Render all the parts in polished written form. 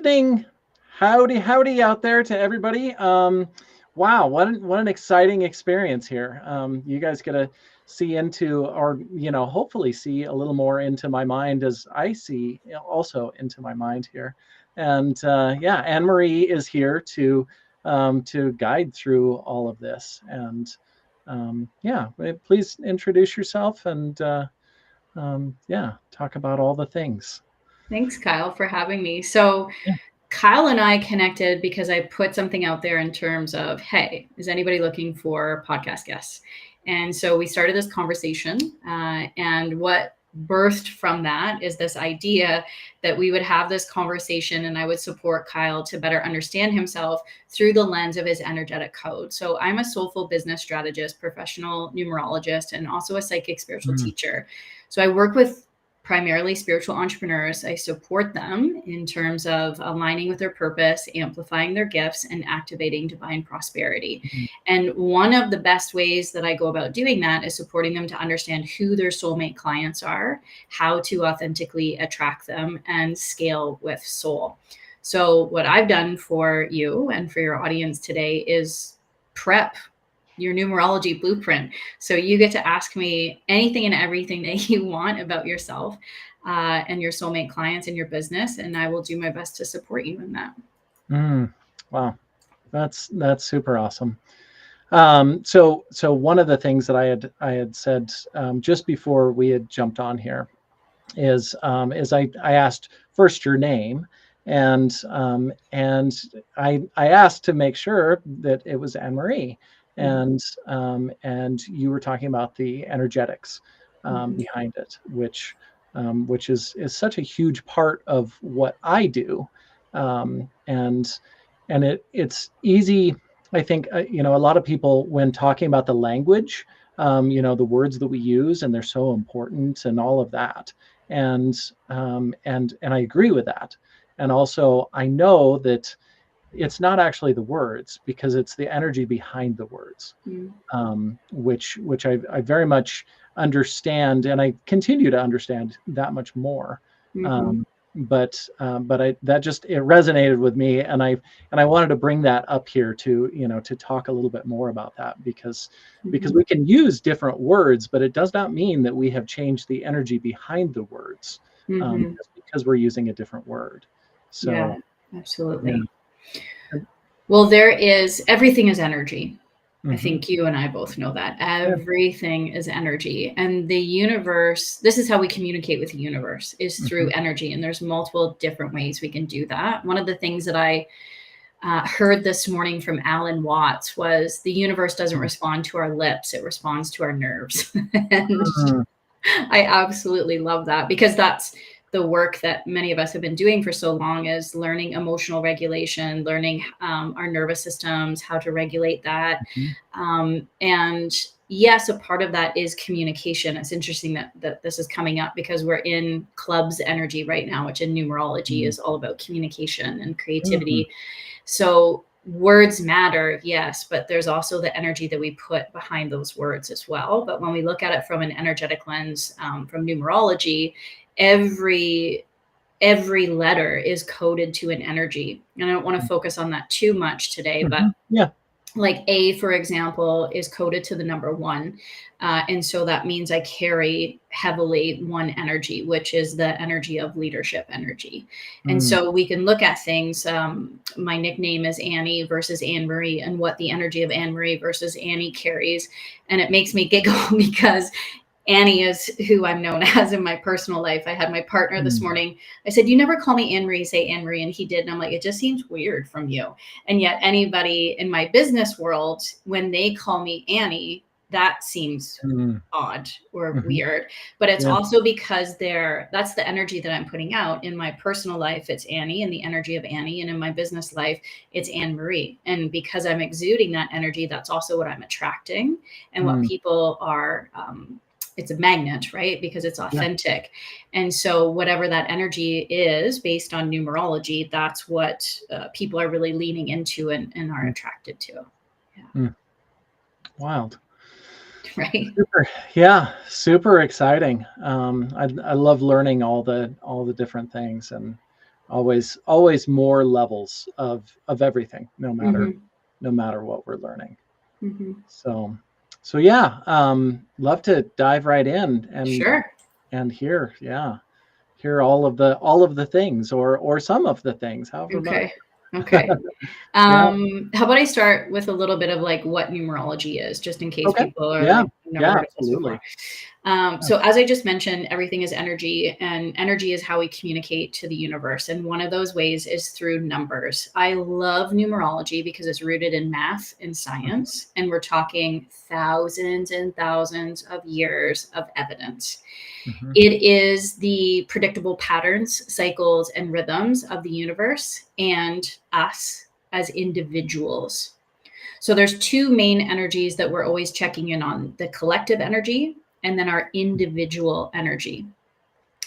evening. Howdy out there to everybody. Wow, what an exciting experience here. You guys get to see into, or hopefully see a little more into my mind as I see also into my mind here. And yeah, AnnMarie is here to guide through all of this. And yeah, please introduce yourself and yeah, talk about all the things. Thanks, Kyle, for having me. So Yeah. Kyle and I connected because I put something out there in terms of, hey, is anybody looking for podcast guests? And so we started this conversation. And what birthed from that is this idea that we would have this conversation and I would support Kyle to better understand himself through the lens of his energetic code. So I'm a soulful business strategist, professional numerologist, and also a psychic spiritual teacher. So I work with primarily spiritual entrepreneurs. I support them in terms of aligning with their purpose, amplifying their gifts, and activating divine prosperity. And one of the best ways that I go about doing that is supporting them to understand who their soulmate clients are, how to authentically attract them, and scale with soul. So what I've done for you and for your audience today is prep your numerology blueprint. So you get to ask me anything and everything that you want about yourself and your soulmate clients and your business. And I will do my best to support you in that. Wow. That's super awesome. So one of the things that I had said just before we had jumped on here is I asked first your name, and I asked to make sure that it was AnnMarie, and you were talking about the energetics behind it, which is such a huge part of what I do, and it's easy. I think a lot of people, when talking about the language, the words that we use, and they're so important and all of that. And I agree with that. And also I know that it's not actually the words, because it's the energy behind the words, which I very much understand, and I continue to understand that much more. But that just, it resonated with me, and I wanted to bring that up here to to talk a little bit more about that, because we can use different words, but it does not mean that we have changed the energy behind the words just because we're using a different word. So yeah, absolutely. Yeah. Well, everything is energy. I think you and I both know that. Everything is energy. And the universe, this is how we communicate with the universe, is through energy. And there's multiple different ways we can do that. One of the things that I heard this morning from Alan Watts was the universe doesn't respond to our lips, it responds to our nerves. And I absolutely love that, because that's the work that many of us have been doing for so long, is learning emotional regulation, learning our nervous systems, how to regulate that. And yes, a part of that is communication. It's interesting that this is coming up, because we're in club's energy right now, which in numerology is all about communication and creativity. So words matter, yes, but there's also the energy that we put behind those words as well. But when we look at it from an energetic lens, from numerology, every letter is coded to an energy. And I don't want to focus on that too much today, but like A, for example, is coded to the number 1. And so that means I carry heavily 1 energy, which is the energy of leadership energy. And so we can look at things. My nickname is Annie versus AnnMarie, and what the energy of AnnMarie versus Annie carries. And it makes me giggle because Annie is who I'm known as in my personal life. I had my partner this morning. I said, you never call me AnnMarie, say AnnMarie. And he did. And I'm like, it just seems weird from you. And yet anybody in my business world, when they call me Annie, that seems odd or weird. But it's also because that's the energy that I'm putting out. In my personal life, it's Annie and the energy of Annie. And in my business life, it's AnnMarie. And because I'm exuding that energy, that's also what I'm attracting, and what people are it's a magnet, right? Because it's authentic. And so whatever that energy is based on numerology, that's what people are really leaning into and are attracted to. Wild. Right. Super exciting. I love learning all the different things, and always more levels of everything, no matter what we're learning. So yeah, love to dive right in Sure. and hear all of the things, or some of the things, however much. Okay. Yeah. How about I start with a little bit of like what numerology is, just in case Okay. people are Yeah. like, never heard of this Absolutely. before. So as I just mentioned, everything is energy, and energy is how we communicate to the universe. And one of those ways is through numbers. I love numerology because it's rooted in math and science, and we're talking thousands and thousands of years of evidence. It is the predictable patterns, cycles, and rhythms of the universe and us as individuals. So there's two main energies that we're always checking in on: the collective energy and then our individual energy.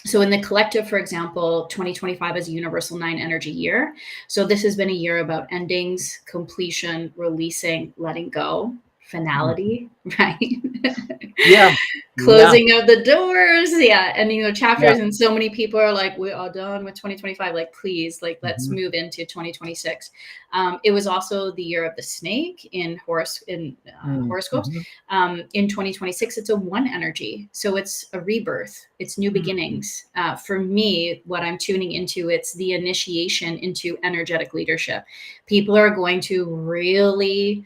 So in the collective, for example, 2025 is a universal 9 energy year. So this has been a year about endings, completion, releasing, letting go, finality, right? Yeah. Closing of the doors, ending the Yeah. chapters. And so many people are like, we are done with 2025, like please, like let's move into 2026. It was also the year of the snake in horoscopes. In 2026 it's a 1 energy, so it's a rebirth, it's new beginnings. For me, what I'm tuning into, it's the initiation into energetic leadership. People are going to really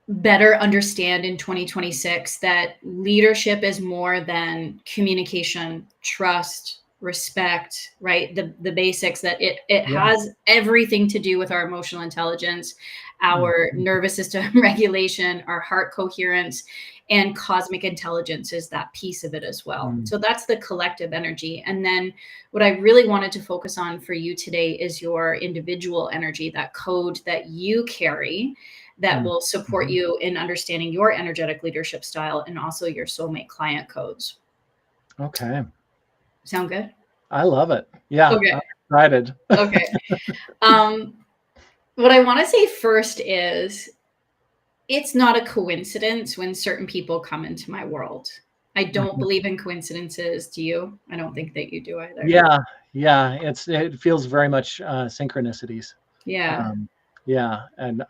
better understand in 2026 that leadership is more than communication, trust, respect, right? The basics, that it has everything to do with our emotional intelligence, our nervous system regulation, our heart coherence, and cosmic intelligence is that piece of it as well. So that's the collective energy. And then what I really wanted to focus on for you today is your individual energy, that code that you carry that will support you in understanding your energetic leadership style and also your soulmate client codes. Okay. Sound good? I love it. Yeah. Okay. I'm excited. Okay. What I want to say first is it's not a coincidence when certain people come into my world. I don't believe in coincidences. Do you? I don't think that you do either. Yeah. It feels very much synchronicities. Yeah. Yeah. And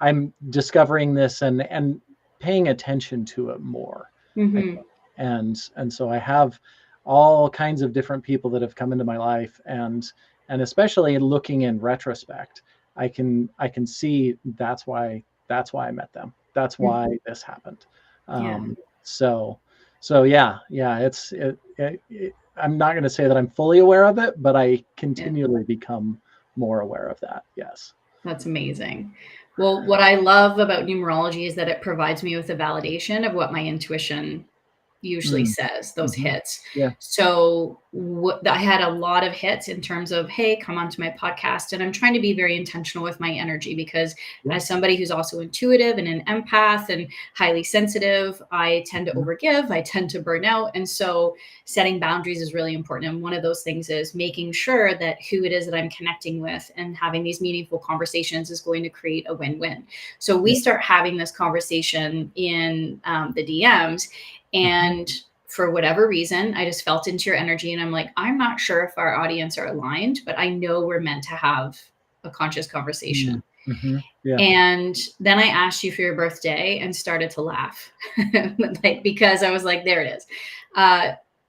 I'm discovering this and paying attention to it more. I think. And so I have all kinds of different people that have come into my life, and especially looking in retrospect, I can see that's why I met them. That's why this happened. So yeah, I'm not going to say that I'm fully aware of it, but I continually become more aware of that. Yes. That's amazing. Well, what I love about numerology is that it provides me with a validation of what my intuition usually says, those hits. Yeah. So I had a lot of hits in terms of, hey, come onto my podcast. And I'm trying to be very intentional with my energy because as somebody who's also intuitive and an empath and highly sensitive, I tend to overgive, I tend to burn out. And so setting boundaries is really important. And one of those things is making sure that who it is that I'm connecting with and having these meaningful conversations is going to create a win-win. So we start having this conversation in the DMs. And for whatever reason, I just felt into your energy and I'm like, I'm not sure if our audience are aligned, but I know we're meant to have a conscious conversation. And then I asked you for your birthday and started to laugh because I was like, there it is.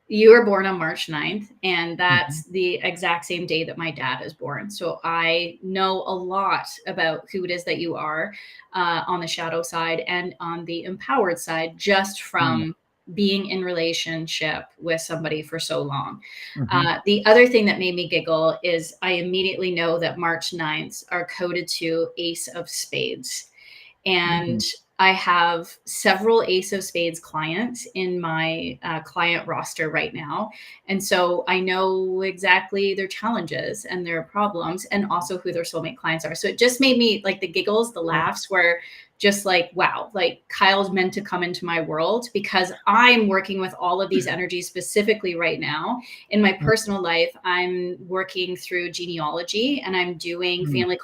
You were born on March 9th, and that's the exact same day that my dad is born. So I know a lot about who it is that you are on the shadow side and on the empowered side, just from being in relationship with somebody for so long. The other thing that made me giggle is I immediately know that March 9ths are coded to Ace of Spades. And I have several Ace of Spades clients in my client roster right now. And so I know exactly their challenges and their problems and also who their soulmate clients are. So it just made me like the giggles, the laughs where just like, wow, like Kyle's meant to come into my world because I'm working with all of these energies specifically right now. In my personal life, I'm working through genealogy and I'm doing family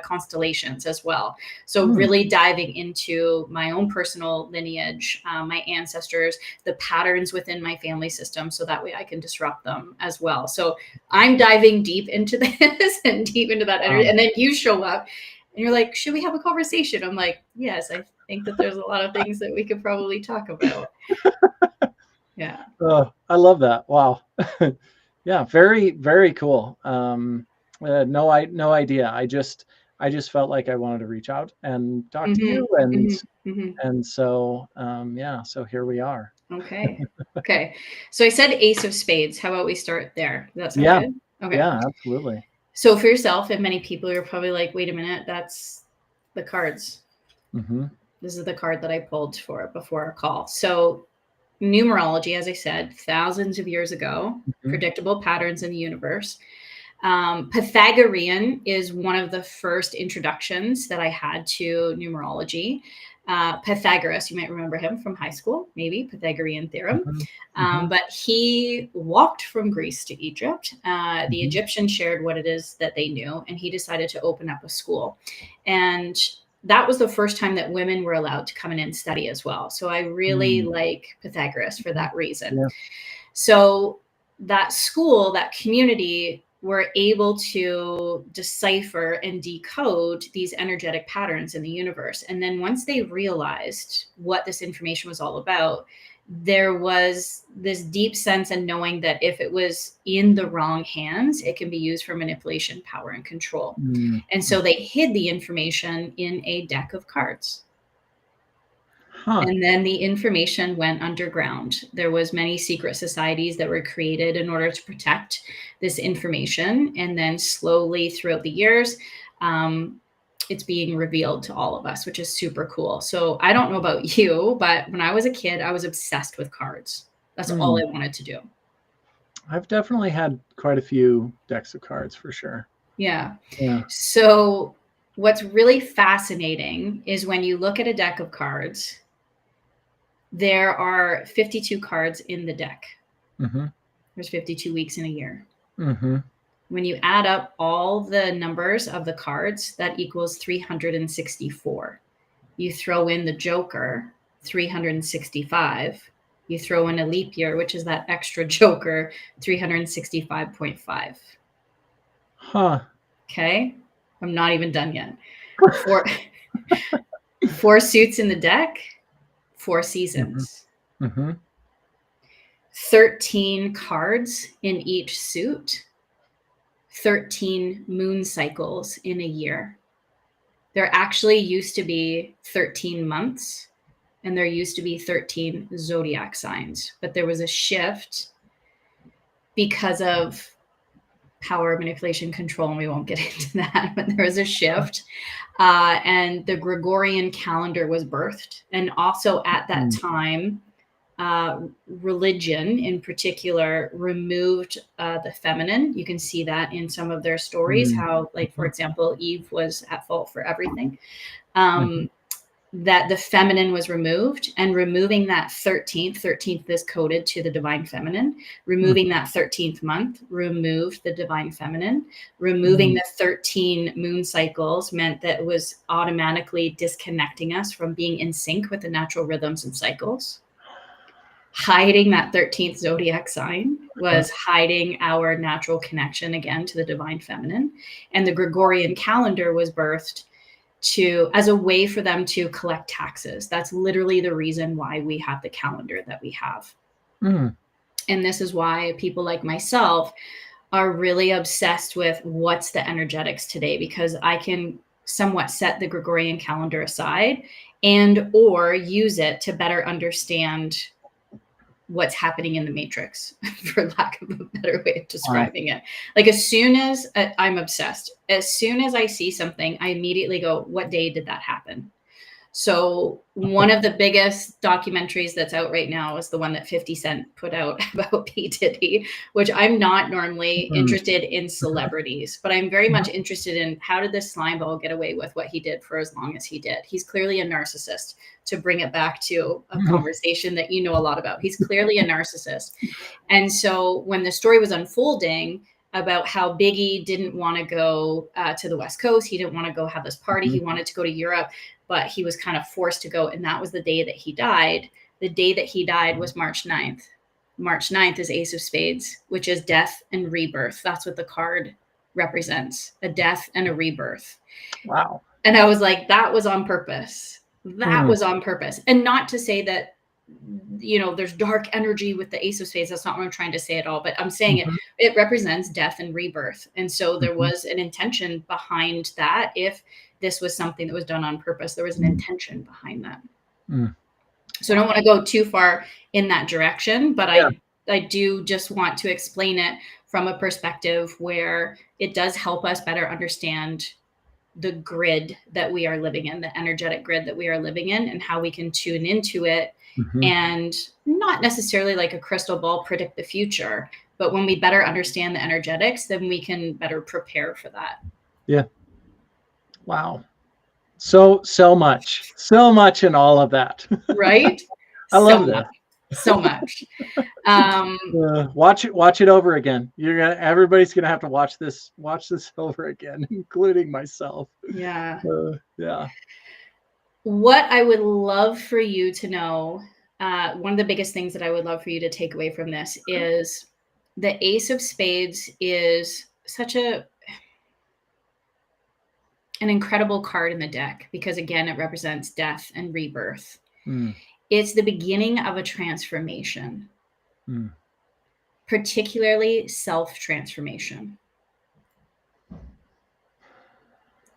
constellations as well. So really diving into my own personal lineage, my ancestors, the patterns within my family system, so that way I can disrupt them as well. So I'm diving deep into this and deep into that energy. And then you show up and you're like, should we have a conversation? I'm like, yes, I think that there's a lot of things that we could probably talk about. Yeah. Oh, I love that. Wow. Yeah, very, very cool. No idea. I just felt like I wanted to reach out and talk to you, and so yeah, so here we are. Okay. Okay. So I said Ace of Spades. How about we start there? Does that sound good? Okay. Yeah, absolutely. So for yourself and many people, you're probably like, wait a minute, that's the cards. This is the card that I pulled for before our call. So numerology, as I said, thousands of years ago, predictable patterns in the universe. Pythagorean is one of the first introductions that I had to numerology. Pythagoras, you might remember him from high school, maybe Pythagorean theorem. But he walked from Greece to Egypt. The Egyptians shared what it is that they knew, and he decided to open up a school. And that was the first time that women were allowed to come in and study as well. So I really like Pythagoras for that reason. Yeah. So that school, that community, were able to decipher and decode these energetic patterns in the universe. And then once they realized what this information was all about, there was this deep sense and knowing that if it was in the wrong hands, it can be used for manipulation, power, and control. And so they hid the information in a deck of cards. And then the information went underground. There was many secret societies that were created in order to protect this information. And then slowly throughout the years, it's being revealed to all of us, which is super cool. So I don't know about you, but when I was a kid, I was obsessed with cards. That's all I wanted to do. I've definitely had quite a few decks of cards for sure. Yeah. So what's really fascinating is when you look at a deck of cards, there are 52 cards in the deck. There's 52 weeks in a year. When you add up all the numbers of the cards, that equals 364. You throw in the Joker, 365. You throw in a leap year, which is that extra Joker, 365.5. Okay. I'm not even done yet. Four suits in the deck, 4 seasons. 13 cards in each suit, 13 moon cycles in a year. There actually used to be 13 months, and there used to be 13 zodiac signs, but there was a shift because of power, manipulation, control, and we won't get into that, but there was a shift. And the Gregorian calendar was birthed. And also at that time, religion in particular removed the feminine. You can see that in some of their stories, how, like, for example, Eve was at fault for everything. That the feminine was removed, and removing that 13th is coded to the divine feminine. Removing that 13th month removed the divine feminine. Removing the 13 moon cycles meant that it was automatically disconnecting us from being in sync with the natural rhythms and cycles. Hiding that 13th zodiac sign was hiding our natural connection again to the divine feminine. And the Gregorian calendar was birthed as a way for them to collect taxes. That's literally the reason why we have the calendar that we have. And this is why people like myself are really obsessed with what's the energetics today, because I can somewhat set the Gregorian calendar aside or use it to better understand what's happening in the matrix, for lack of a better way of describing it. Like, as soon as I'm obsessed, as soon as I see something, I immediately go, what day did that happen? So one of the biggest documentaries that's out right now is the one that 50 Cent put out about P. Diddy, which I'm not normally interested in celebrities, but I'm very much interested in how did this slime ball get away with what he did for as long as he did. He's clearly a narcissist, to bring it back to a conversation that you know a lot about. He's clearly a narcissist. And so when the story was unfolding about how Biggie didn't want to go to the West Coast, he didn't want to go have this party, he wanted to go to Europe, but he was kind of forced to go. And that was the day that he died. The day that he died was March 9th. March 9th is Ace of Spades, which is death and rebirth. That's what the card represents, a death and a rebirth. Wow. And I was like, that was on purpose. That was on purpose. And not to say that, you know, there's dark energy with the Ace of Spades. That's not what I'm trying to say at all, but I'm saying it represents death and rebirth. And so there was an intention behind that. If this was something that was done on purpose, there was an intention behind that. So I don't want to go too far in that direction, but I do just want to explain it from a perspective where it does help us better understand the grid that we are living in, the energetic grid that we are living in, and how we can tune into it and not necessarily like a crystal ball predict the future, but when we better understand the energetics, then we can better prepare for that. Yeah. Wow. So much in all of that. Right? I love that. So much. Watch it over again. Everybody's gonna have to watch this over again, including myself. Yeah. Yeah. What I would love for you to know, one of the biggest things that I would love for you to take away from this is the Ace of Spades is such an incredible card in the deck because, again, it represents death and rebirth. It's the beginning of a transformation, particularly self-transformation.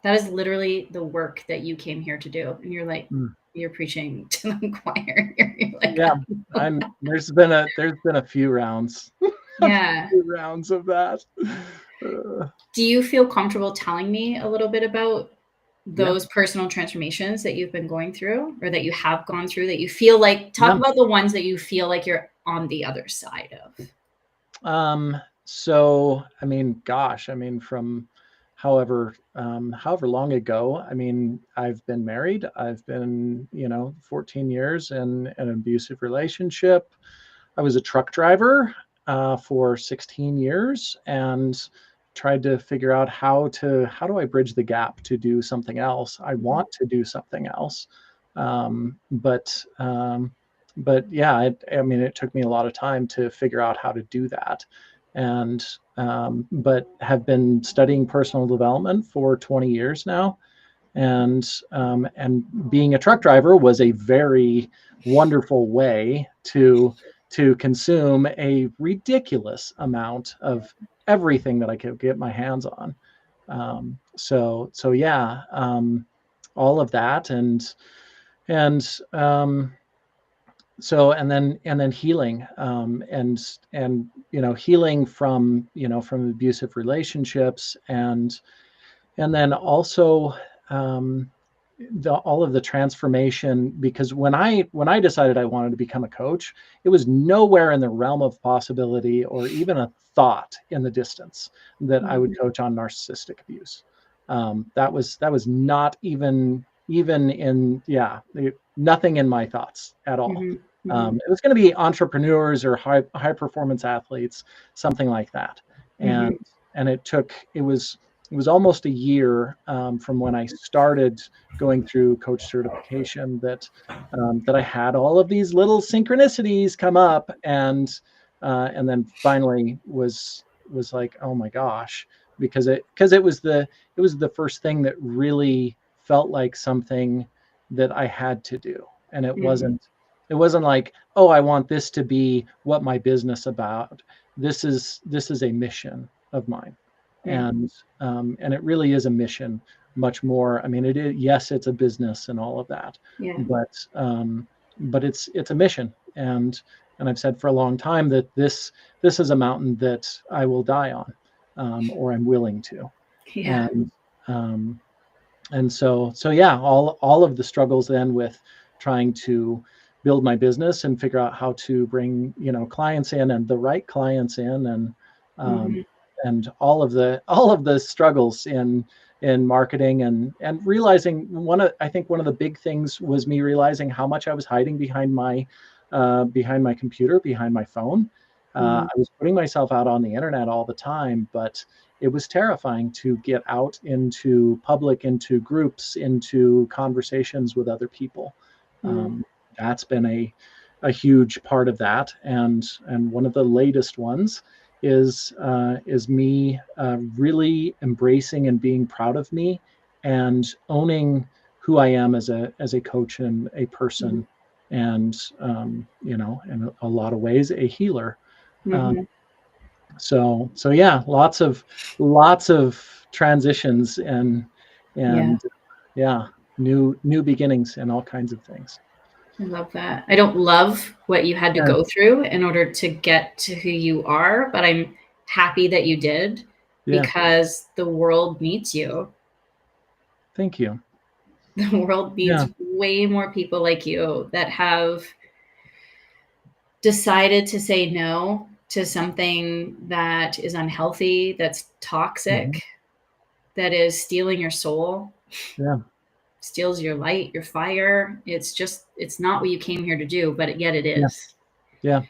That is literally the work that you came here to do. And you're like, you're preaching to the choir. You're like, yeah, there's been a few rounds. Yeah. A few rounds of that. Do you feel comfortable telling me a little bit about those personal transformations that you've been going through or that you have gone through that you feel like, talk about the ones that you feel like you're on the other side of? So, I mean, gosh, from however long ago, I've been married. I've been, 14 years in an abusive relationship. I was a truck driver for 16 years and tried to figure out how do I bridge the gap to do something else. I want to do something else. But yeah, it took me a lot of time to figure out how to do that. And but have been studying personal development for 20 years now. And being a truck driver was a very wonderful way to consume a ridiculous amount of everything that I could get my hands on. So yeah, all of that and so and then healing and healing from abusive relationships and then also all of the transformation, because when I decided I wanted to become a coach, it was nowhere in the realm of possibility or even a thought in the distance that I would coach on narcissistic abuse. That was not even in nothing in my thoughts at all. It was going to be entrepreneurs or high performance athletes, something like that. And it was almost a year from when I started going through coach certification that I had all of these little synchronicities come up, and then finally was like, oh my gosh, because it was the first thing that really felt like something that I had to do, and it wasn't like, oh, I want this to be what my business about. This is a mission of mine. And it really is a mission, much more. It is, yes, it's a business and all of that, but it's a mission. And I've said for a long time that this is a mountain that I will die on, or I'm willing to. Yeah. And so yeah, all of the struggles then with trying to build my business and figure out how to bring, clients in, and the right clients in, um, Mm-hmm. and all of the struggles in marketing, and realizing I think one of the big things was me realizing how much I was hiding behind my computer, behind my phone. Mm-hmm. I was putting myself out on the internet all the time, but it was terrifying to get out into public, into groups, into conversations with other people. Mm-hmm. That's been a huge part of that, and one of the latest ones is me really embracing and being proud of me, and owning who I am as a coach and a person, and in a lot of ways a healer. Um, Mm-hmm. so yeah, lots of transitions, Yeah. and yeah, new beginnings and all kinds of things. I love that. I don't love what you had to Yeah, go through in order to get to who you are, but I'm happy that you did yeah. because the world needs you. Thank you. The world Yeah. needs way more people like you that have decided to say no to something that is unhealthy, that's Mhm. toxic, that is stealing your soul, Yeah. steals your light, your fire. It's not what you came here to do, but yet it Yeah. is. Yeah.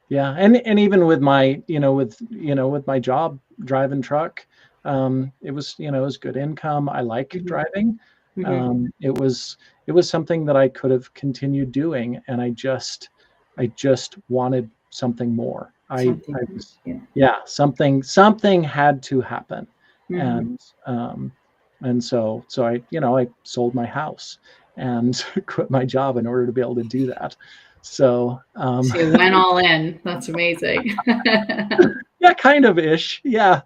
Yeah. And even with my, with my job driving truck, it was good income. I like Mhm. driving. Mhm. It was something that I could have continued doing, and I just wanted something more. I Something. was, Yeah. yeah, something had to happen. Mhm. And so I sold my house and quit my job in order to be able to do that. So, So you went all in. That's amazing. yeah, kind of ish. Yeah.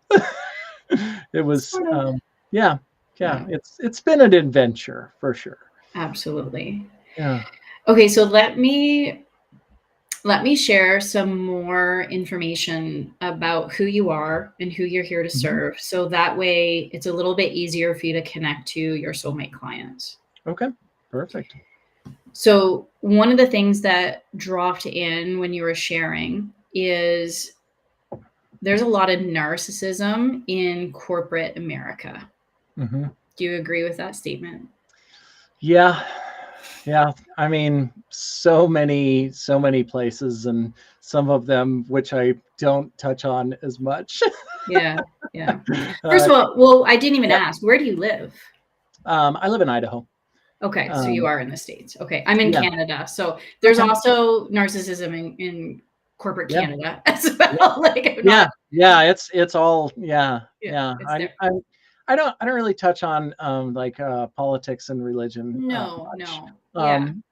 It was, Sort of. yeah, yeah, Yeah, it's been an adventure for sure. absolutely. Yeah. Okay, so let me share some more information about who you are and who you're here to Mhm. serve. So that way it's a little bit easier for you to connect to your soulmate clients. Okay. Perfect. So, one of the things that dropped in when you were sharing is there's a lot of narcissism in corporate America. Mhm. Do you agree with that statement? Yeah. Yeah. I mean, so many places, and some of them which I don't touch on as much. Yeah, yeah. First Uh, of all, well, I didn't even yeah. ask, where do you live? I live in Idaho. Okay, so you Um, are in the States. Okay, I'm in yeah. Canada. So there's Okay. also narcissism in corporate Yeah. Canada as Yeah. well. Like, I'm Yeah. not, Yeah. It's all, yeah. yeah, Yeah. it's I'm there. I'm I don't really touch on like politics and religion No, much. no. Yeah, Um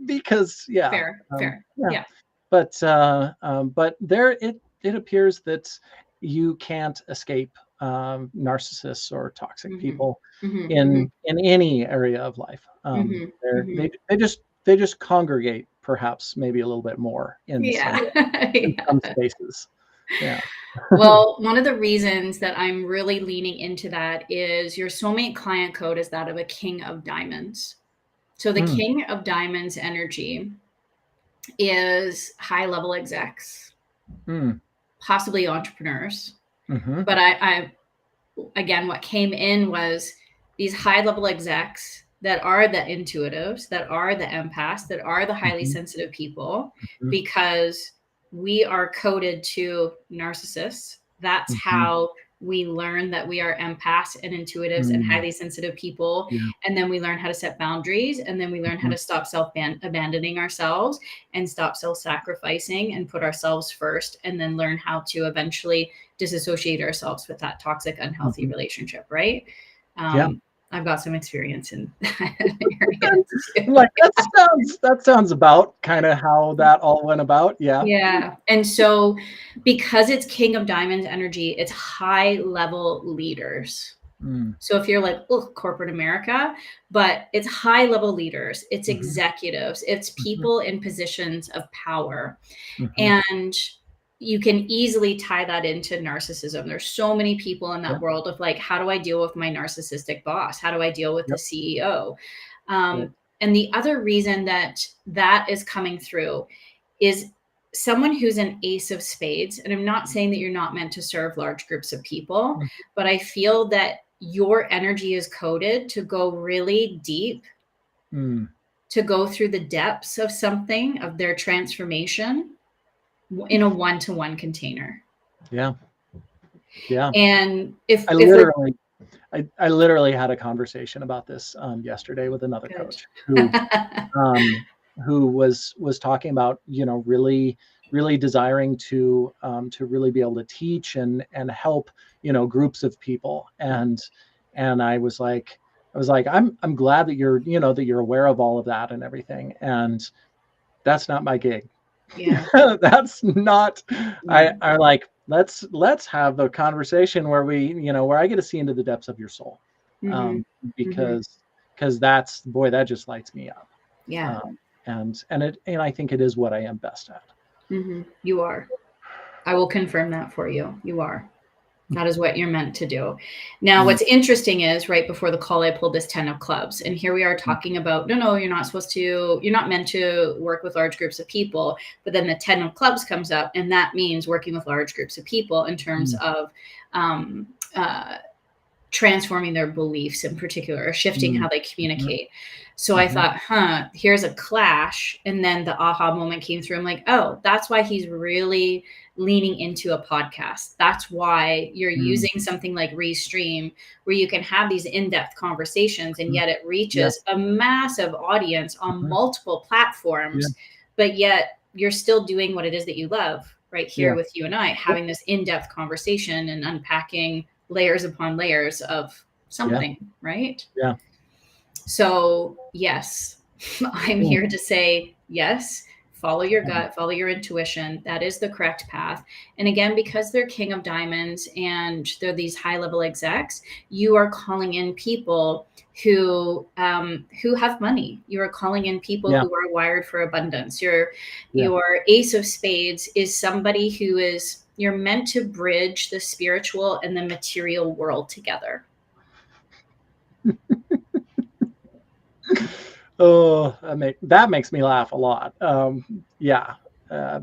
because yeah. fair, fair. Yeah. Yeah. But there it appears that you can't escape narcissists or toxic Mhm. people Mhm, mhm, in any area of life. mhm, They're, mhm. they just congregate, perhaps maybe a little bit more in some Yeah. in some Yeah. spaces. Yeah. Well, one of the reasons that I'm really leaning into that is your soulmate client code is that of a king of diamonds. So the Mm, king of diamonds energy is high level execs, mm, possibly entrepreneurs. mhm, But I again, what came in was these high level execs that are the intuitives, that are the empaths, that are the highly mhm, sensitive people, mhm, because we are coded to narcissists. That's mhm, how we learn that we are empaths and intuitives and mm, highly sensitive people. yeah, And then we learn how to set boundaries. And then we learn how mhm, to stop self abandoning ourselves and stop self sacrificing and put ourselves first. And then learn how to eventually disassociate ourselves with that toxic, unhealthy mhm. relationship, right? Yeah. I've got some experience in that area too. I'm like, that sounds about kind of how that all went about. Yeah. Yeah. And so, because it's King of Diamonds energy, it's high level leaders. Mm, So if you're like, oh, corporate America, but it's high level leaders, it's mhm, executives, it's mhm, people in positions of power. mhm, And you can easily tie that into narcissism. There's so many people in that world of like, how do I deal with my narcissistic boss? How do I deal with the CEO? And the other reason that is coming through is someone who's an ace of spades. And I'm not saying that you're not meant to serve large groups of people, but I feel that your energy is coded to go really deep, to go through the depths of something, of their transformation in a one-to-one container. Yeah. And if I literally had a conversation about this yesterday with another coach who was talking about, really desiring to really be able to teach and help, groups of people. And I was like, I'm glad that you're aware of all of that and everything. And that's not my gig. Yeah. That's not, I like, let's have the conversation where where I get to see into the depths of your soul. Because that's, boy, that just lights me up. Yeah. And I think it is what I am best at. You are. I will confirm that for you. You are. That is what you're meant to do. Now, what's interesting is right before the call, I pulled this 10 of clubs. And here we are talking about, no, you're not meant to work with large groups of people. But then the 10 of clubs comes up, and that means working with large groups of people in terms of transforming their beliefs in particular, or shifting how they communicate. So I thought, here's a clash. And then the aha moment came through. I'm like, oh, that's why he's really leaning into a podcast. That's why you're using something like Restream, where you can have these in-depth conversations, and yet it reaches a massive audience on multiple platforms, but yet you're still doing what it is that you love right here with you and I, having this in-depth conversation and unpacking layers upon layers of something, right? Yeah. So yes, I'm here to say yes, follow your gut, follow your intuition. That is the correct path. And again, because they're King of Diamonds and they're these high level execs, you are calling in people who have money. You are calling in people who are wired for abundance. Your Ace of Spades is somebody who is, you're meant to bridge the spiritual and the material world together. Oh, that makes me laugh a lot.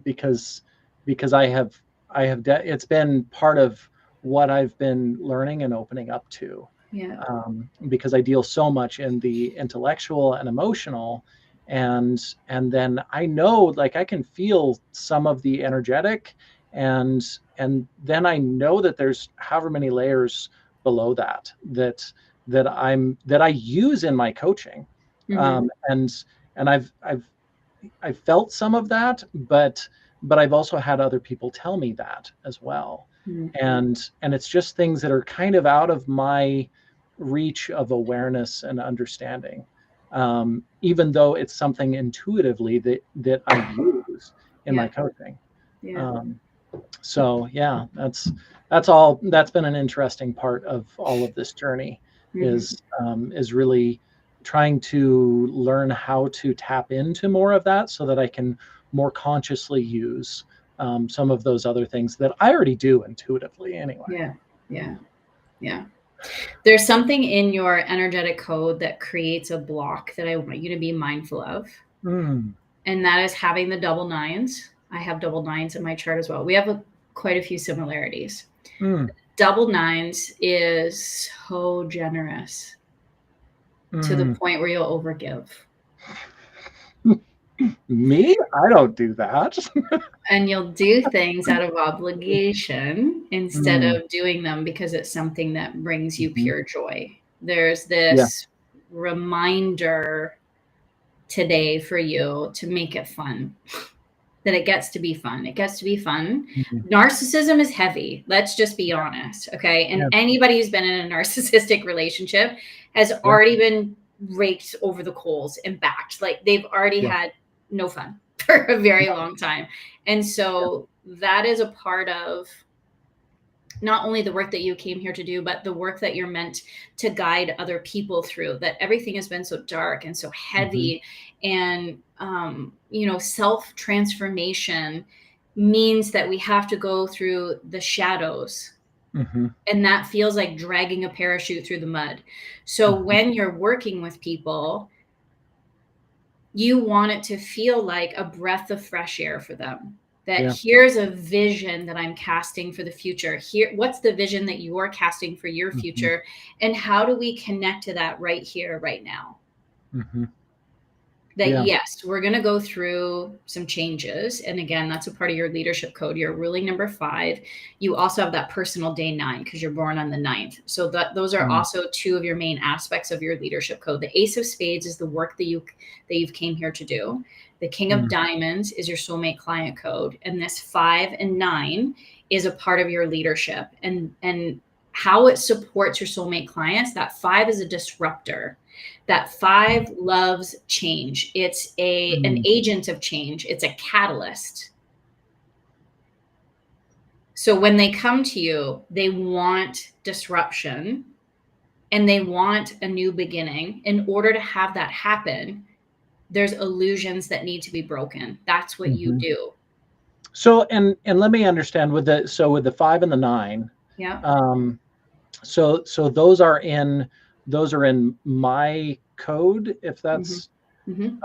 Because I have it's been part of what I've been learning and opening up to. Because I deal so much in the intellectual and emotional, and then I know, like, I can feel some of the energetic, and then I know that there's however many layers below that I use in my coaching. And I've felt some of that, but I've also had other people tell me that as well. And it's just things that are kind of out of my reach of awareness and understanding, even though it's something intuitively that I use in my coaching. So that's been an interesting part of all of this journey, is really trying to learn how to tap into more of that, so that I can more consciously use some of those other things that I already do intuitively anyway. Yeah. There's something in your energetic code that creates a block that I want you to be mindful of. And that is having the double nines. I have double nines in my chart as well. We have quite a few similarities. Double nines is so generous to the point where you'll overgive. Me? I don't do that. And you'll do things out of obligation instead of doing them because it's something that brings you pure joy. There's this reminder today for you to make it fun, that it gets to be fun. It gets to be fun. Narcissism is heavy. Let's just be honest. Okay. And anybody who's been in a narcissistic relationship has already been raked over the coals and backed. Like, they've already had no fun for a very long time. And so that is a part of not only the work that you came here to do, but the work that you're meant to guide other people through, that everything has been so dark and so heavy. And, self-transformation means that we have to go through the shadows. Mm-hmm. And that feels like dragging a parachute through the mud. So when you're working with people, you want it to feel like a breath of fresh air for them. That here's a vision that I'm casting for the future. Here, what's the vision that you're casting for your future? And how do we connect to that right here, right now? That yes, we're going to go through some changes. And again, that's a part of your leadership code. You're ruling number 5. You also have that personal day 9 because you're born on the 9th. So those are also 2 of your main aspects of your leadership code. The Ace of Spades is the work that you've came here to do. The King of Diamonds is your soulmate client code. And this 5 and 9 is a part of your leadership. And how it supports your soulmate clients, that 5 is a disruptor. That 5 loves change. It's an agent of change. It's a catalyst. So when they come to you, they want disruption and they want a new beginning. In order to have that happen, there's illusions that need to be broken. That's what you do. So, and let me understand with the 5 and the 9. So those are in my code, if that's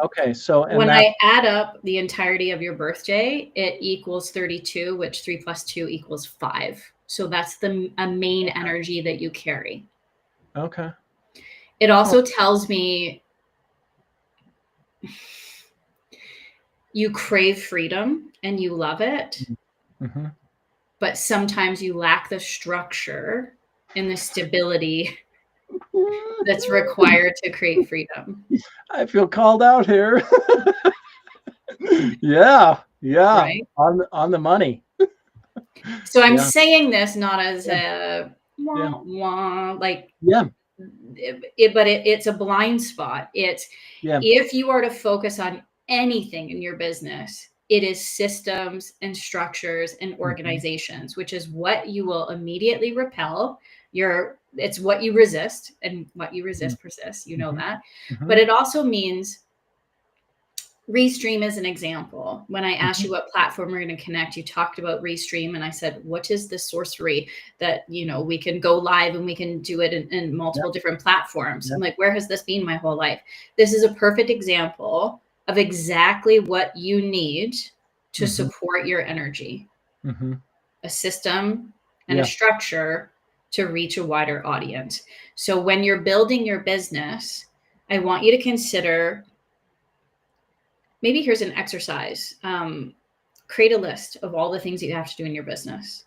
okay. So when I add up the entirety of your birthday, it equals 32, which 3 + 2 = 5. So that's a main energy that you carry. Okay. It also tells me you crave freedom and you love it, but sometimes you lack the structure and the stability that's required to create freedom. I feel called out here. Yeah. Right? On the money. So I'm saying this not as a wah, wah, like it's a blind spot. It's if you are to focus on anything in your business, it is systems and structures and organizations, which is what you will immediately repel. It's what you resist, and what you resist persists. You know that. But it also means Restream is an example. When I asked you what platform we're going to connect, you talked about Restream, and I said, what is the sorcery that, we can go live and we can do it in multiple different platforms? I'm like, where has this been my whole life? This is a perfect example of exactly what you need to support your energy. A system and a structure to reach a wider audience. So when you're building your business, I want you to consider, maybe here's an exercise. Create a list of all the things that you have to do in your business.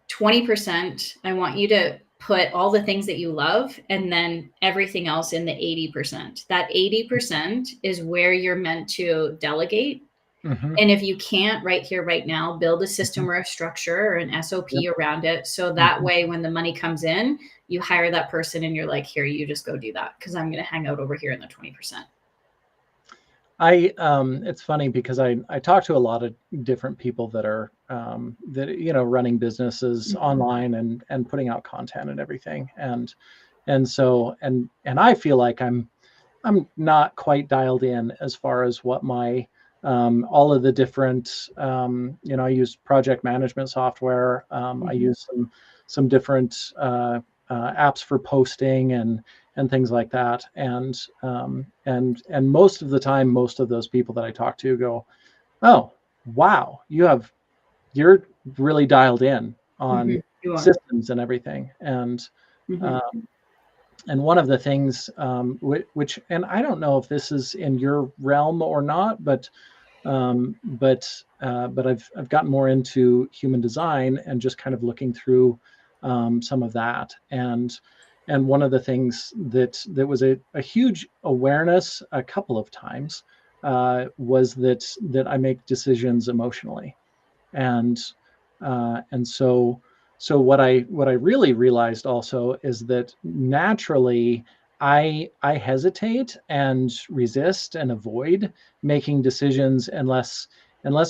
20%, I want you to put all the things that you love and then everything else in the 80%. That 80% is where you're meant to delegate. And if you can't right here, right now, build a system or a structure or an SOP around it. So that way, when the money comes in, you hire that person and you're like, here, you just go do that, because I'm going to hang out over here in the 20%. It's funny because I talk to a lot of different people that are running businesses online and putting out content and everything, and so I feel like I'm not quite dialed in as far as what my all of the different I use project management software. I use some different apps for posting and things like that. And most of the time, most of those people that I talk to go, oh, wow, you're really dialed in on systems and everything. And one of the things which, and I don't know if this is in your realm or not, but I've gotten more into human design and just kind of looking through some of that. And one of the things that was a huge awareness a couple of times was that I make decisions emotionally, and so what I really realized also is that naturally I hesitate and resist and avoid making decisions unless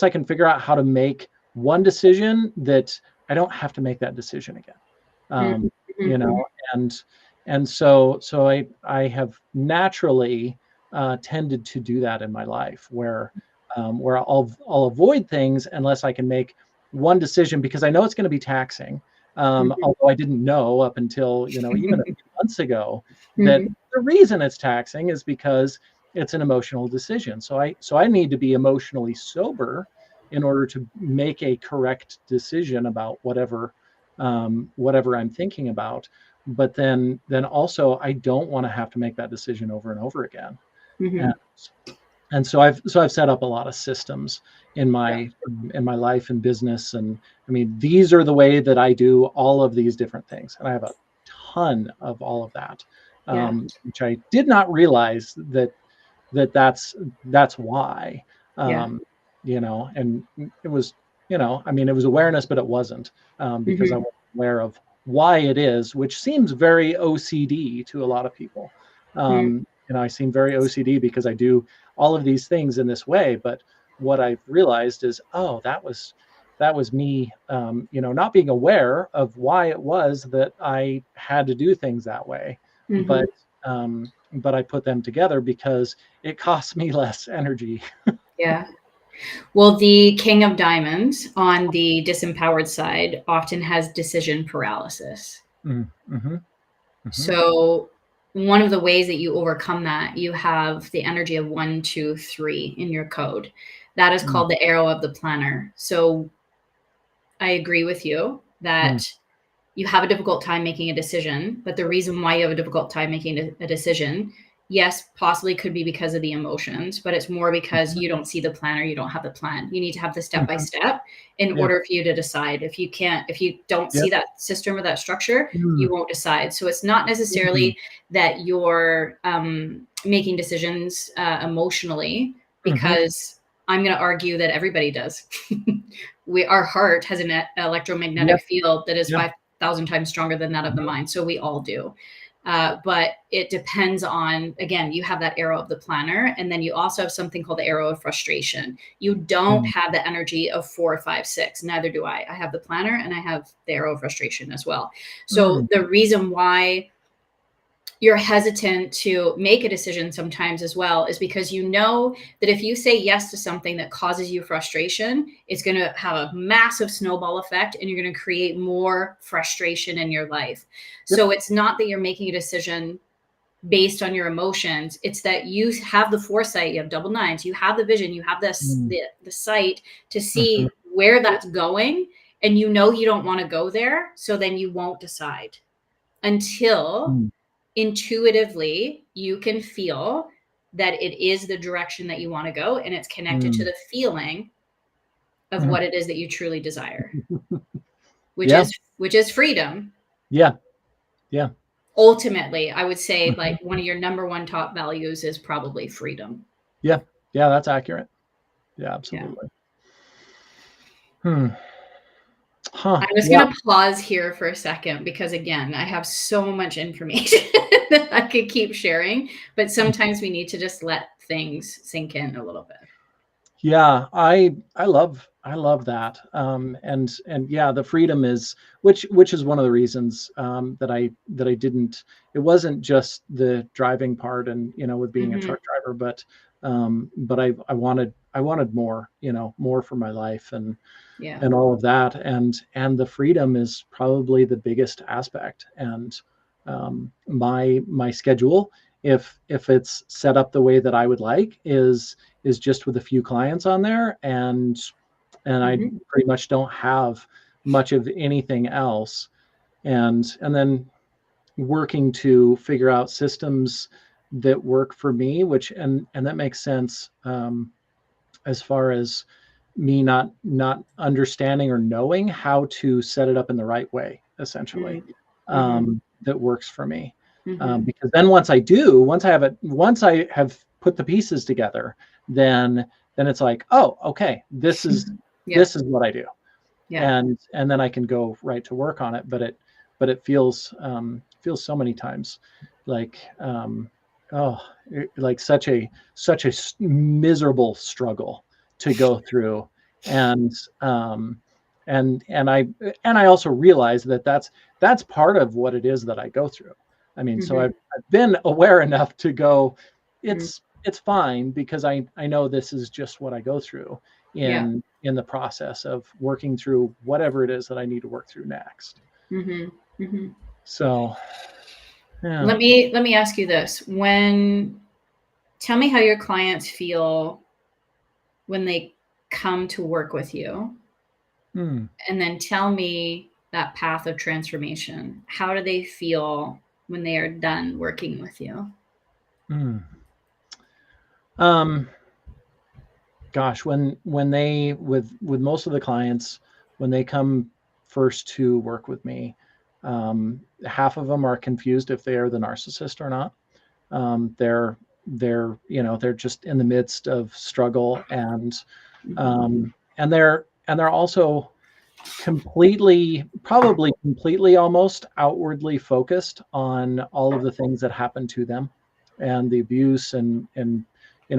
I can figure out how to make one decision that I don't have to make that decision again. And so I have naturally tended to do that in my life, where where I'll avoid things unless I can make one decision, because I know it's going to be taxing. Although I didn't know up until, even a few months ago, that the reason it's taxing is because it's an emotional decision. So I need to be emotionally sober in order to make a correct decision about whatever I'm thinking about. But then also I don't want to have to make that decision over and over again. And so I've set up a lot of systems in my life and business. And I mean, these are the way that I do all of these different things. And I have a ton of all of that, which I did not realize that's why, and it was, I mean, it was awareness, but it wasn't, because I wasn't aware of why it is, which seems very OCD to a lot of people. I seem very OCD because I do all of these things in this way. But what I've realized is, oh, that was me, not being aware of why it was that I had to do things that way. But I put them together because it costs me less energy. Yeah. Well, the King of Diamonds on the disempowered side often has decision paralysis. So one of the ways that you overcome that, you have the energy of 1, 2, 3 in your code. That is called the arrow of the planner. So I agree with you that you have a difficult time making a decision, but the reason why you have a difficult time making a decision, yes, possibly could be because of the emotions, but it's more because you don't see the plan, or you don't have the plan. You need to have the step by step in order for you to decide. If you don't see that system or that structure, you won't decide. So it's not necessarily that you're making decisions emotionally, because I'm going to argue that everybody does. Our heart has an electromagnetic field that is 5,000 times stronger than that of the mind. So we all do. But it depends on, again, you have that arrow of the planner, and then you also have something called the arrow of frustration. You don't have the energy of 4, 5, 6. Neither do I. I have the planner and I have the arrow of frustration as well. So the reason why you're hesitant to make a decision sometimes as well is because you know that if you say yes to something that causes you frustration, it's going to have a massive snowball effect, and you're going to create more frustration in your life. So it's not that you're making a decision based on your emotions. It's that you have the foresight, you have double nines, you have the vision, you have this the sight to see where that's going, and you know you don't want to go there. So then you won't decide until intuitively you can feel that it is the direction that you want to go, and it's connected to the feeling of what it is that you truly desire, which is freedom. Ultimately, I would say like one of your number one top values is probably freedom. That's accurate. Absolutely. I'm just going to pause here for a second, because again, I have so much information that I could keep sharing, but sometimes we need to just let things sink in a little bit. Yeah, I love that. And the freedom is, which is one of the reasons that I didn't, it wasn't just the driving part and, with being a truck driver, but I wanted more, more for my life and all of that. And the freedom is probably the biggest aspect. And my schedule, if it's set up the way that I would like, is just with a few clients on there, and I pretty much don't have much of anything else, and then working to figure out systems that work for me, which and that makes sense as far as me not understanding or knowing how to set it up in the right way, essentially, that works for me. Because then once I have put the pieces together, then it's like, oh, okay, this is what I do. And then I can go right to work on it. But it feels so many times like, like such a miserable struggle to go through. And I also realize that that's part of what it is that I go through. I mean, so I've been aware enough to go, it's it's fine because I know this is just what I go through Yeah. in the process of working through whatever it is that I need to work through next. So, yeah. Let me ask you this. Tell me how your clients feel when they come to work with you. And then tell me that path of transformation. How do they feel when they are done working with you? Gosh, when they with most of the clients, when they come first to work with me, half of them are confused if they are the narcissist or not. They're just in the midst of struggle, and they're also probably completely almost outwardly focused on all of the things that happened to them and the abuse and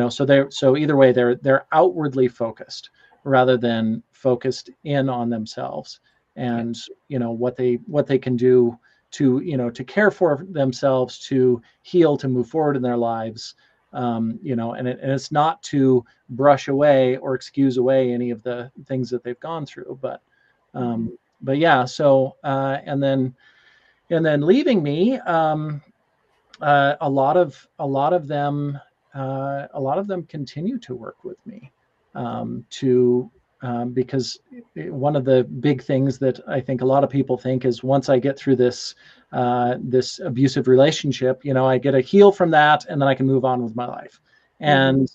so either way they're outwardly focused rather than focused in on themselves and what they can do to care for themselves, to heal, to move forward in their lives. And it's not to brush away or excuse away any of the things that they've gone through, but yeah. So and then leaving me, a lot of them continue to work with me because one of the big things that I think a lot of people think is once I get through this abusive relationship, I get a heal from that and then I can move on with my life. And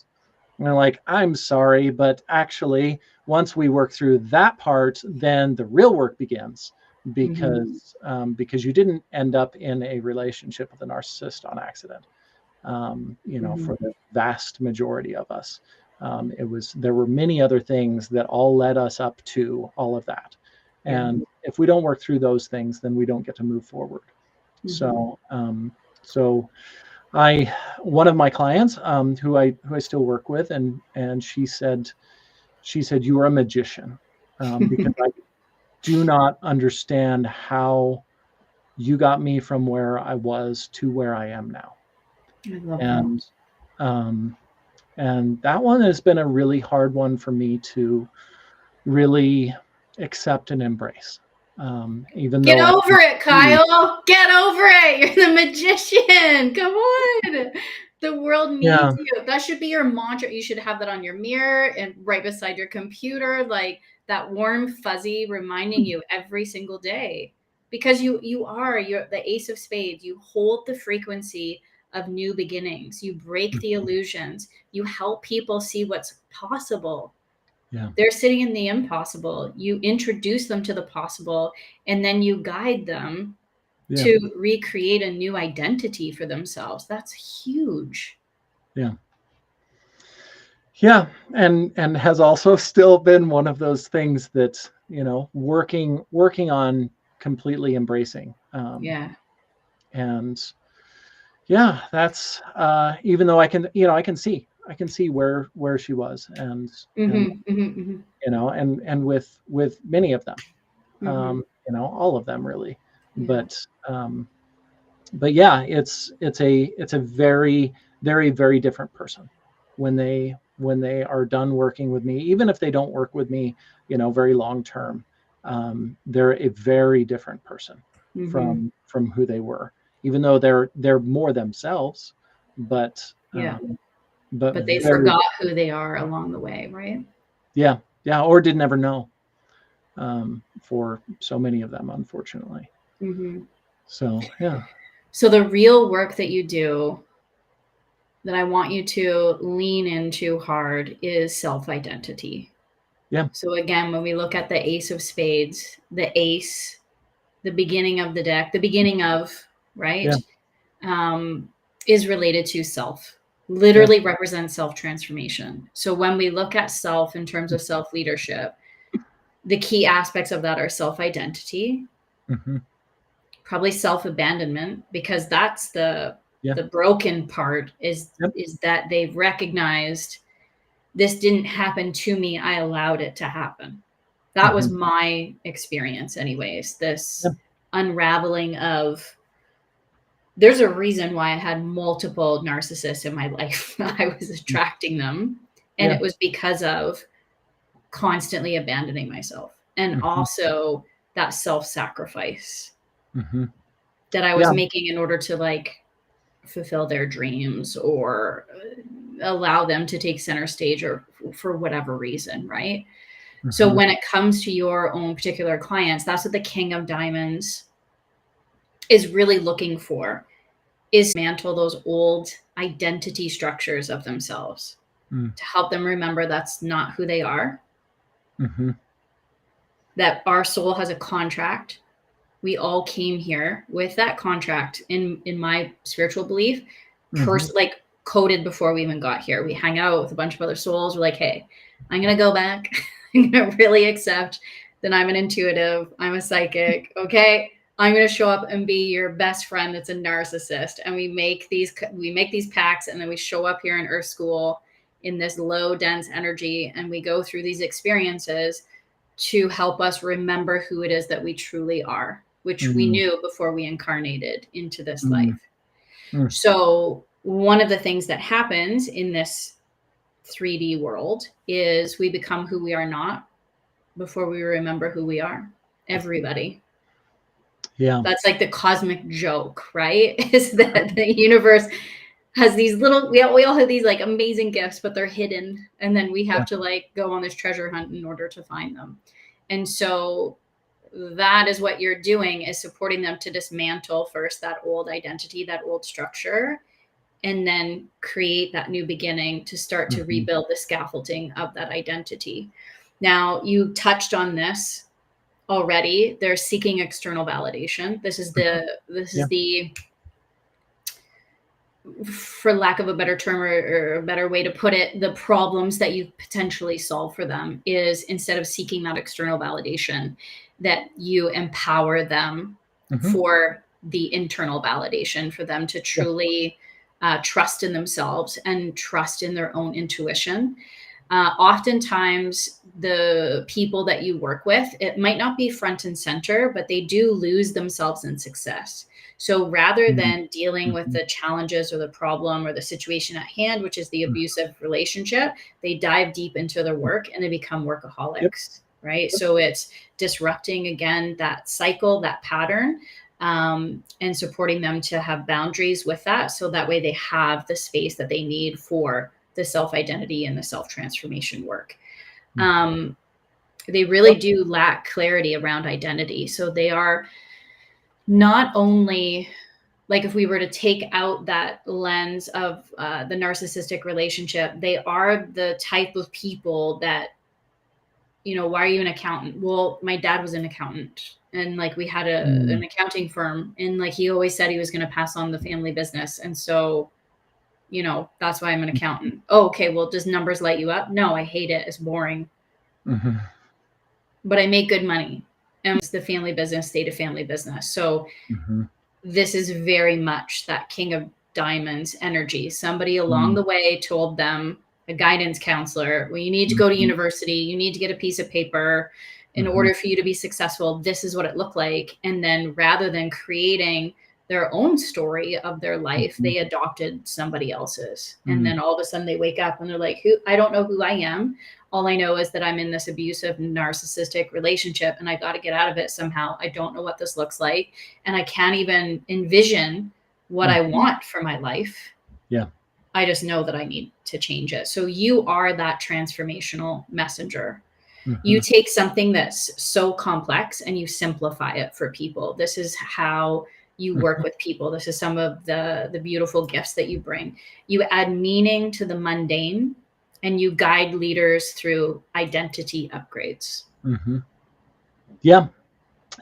they're like, I'm sorry, but actually, once we work through that part, then the real work begins because you didn't end up in a relationship with a narcissist on accident. For the vast majority of us, there were many other things that all led us up to all of that. And if we don't work through those things, then we don't get to move forward. So one of my clients who I still work with, and she said you are a magician because I do not understand how you got me from where I was to where I am now. I love And that one has been a really hard one for me to really accept and embrace. Get over it, Kyle. Get over it. You're the magician. Come on. The world needs you. That should be your mantra. You should have that on your mirror and right beside your computer, like that warm fuzzy reminding you every single day. Because you're the ace of spades. You hold the frequency of new beginnings. You break the illusions. You help people see what's possible. Yeah. They're sitting in the impossible. You introduce them to the possible, and then you guide them to recreate a new identity for themselves. That's huge. Yeah. Yeah. And has also still been one of those things that, working on completely embracing. And yeah, that's even though I can see where she was and with many of them, all of them really, but yeah, it's a very, very, very different person when they are done working with me, even if they don't work with me, very long term. They're a very different person from who they were, even though they're more themselves, but they forgot who they are along the way, right? Yeah, or did never know. For so many of them, unfortunately. So yeah. So the real work that you do that I want you to lean into hard is self-identity. Yeah. So again, when we look at the ace of spades, the ace, the beginning of the deck, the beginning of, right, is related to self, literally represents self-transformation. So when we look at self in terms of self-leadership, the key aspects of that are self-identity, probably self-abandonment, because that's the broken part is that they've recognized this didn't happen to me. I allowed it to happen. That was my experience anyways, this unraveling of there's a reason why I had multiple narcissists in my life. I was attracting them, and Yeah. it was because of constantly abandoning myself, and also that self-sacrifice that I was Yeah. making in order to like fulfill their dreams or allow them to take center stage or for whatever reason, right? So when it comes to your own particular clients, that's what the King of Diamonds is really looking for, is mantle those old identity structures of themselves to help them remember that's not who they are, that our soul has a contract. We all came here with that contract in my spiritual belief, like coded before we even got here. We hang out with a bunch of other souls. We're like, hey, I'm going to go back. I'm going to really accept that I'm an intuitive. I'm a psychic. Okay. I'm going to show up and be your best friend that's a narcissist. And we make these pacts, and then we show up here in Earth School in this low, dense energy. And we go through these experiences to help us remember who it is that we truly are, which we knew before we incarnated into this life. So one of the things that happens in this 3D world is we become who we are not before we remember who we are. Everybody. Yeah. That's like the cosmic joke, right? Is that the universe has these little, we all have these like amazing gifts, but they're hidden. And then we have to like go on this treasure hunt in order to find them. And so that is what you're doing, is supporting them to dismantle first that old identity, that old structure, and then create that new beginning to start to rebuild the scaffolding of that identity. Now, you touched on this already. They're seeking external validation. This is the, for lack of a better term or a better way to put it, the problems that you potentially solve for them is, instead of seeking that external validation, that you empower them for the internal validation, for them to truly trust in themselves and trust in their own intuition. Oftentimes, the people that you work with, it might not be front and center, but they do lose themselves in success. So rather than dealing with the challenges or the problem or the situation at hand, which is the abusive relationship, they dive deep into their work and they become workaholics, right? So it's disrupting, again, that cycle, that pattern, and supporting them to have boundaries with that. So that way they have the space that they need for the self-identity and the self-transformation work. They really do lack clarity around identity. So they are not only, like, if we were to take out that lens of the narcissistic relationship, they are the type of people that, why are you an accountant? Well, my dad was an accountant, and like we had an accounting firm, and like he always said he was going to pass on the family business. And so, that's why I'm an accountant. Oh, okay. Well, does numbers light you up? No, I hate it. It's boring. But I make good money. And the family business stayed a family business. So this is very much that King of Diamonds energy. Somebody along the way told them, a guidance counselor, well, you need to go to university. You need to get a piece of paper in order for you to be successful. This is what it looked like. And then rather than creating their own story of their life, they adopted somebody else's. And then all of a sudden they wake up and they're like, I don't know who I am. All I know is that I'm in this abusive, narcissistic relationship, and I got to get out of it somehow. I don't know what this looks like. And I can't even envision what I want for my life. Yeah. I just know that I need to change it. So you are that transformational messenger. You take something that's so complex and you simplify it for people. This is how you work with people. This is some of the beautiful gifts that you bring. You add meaning to the mundane, and you guide leaders through identity upgrades. Yeah.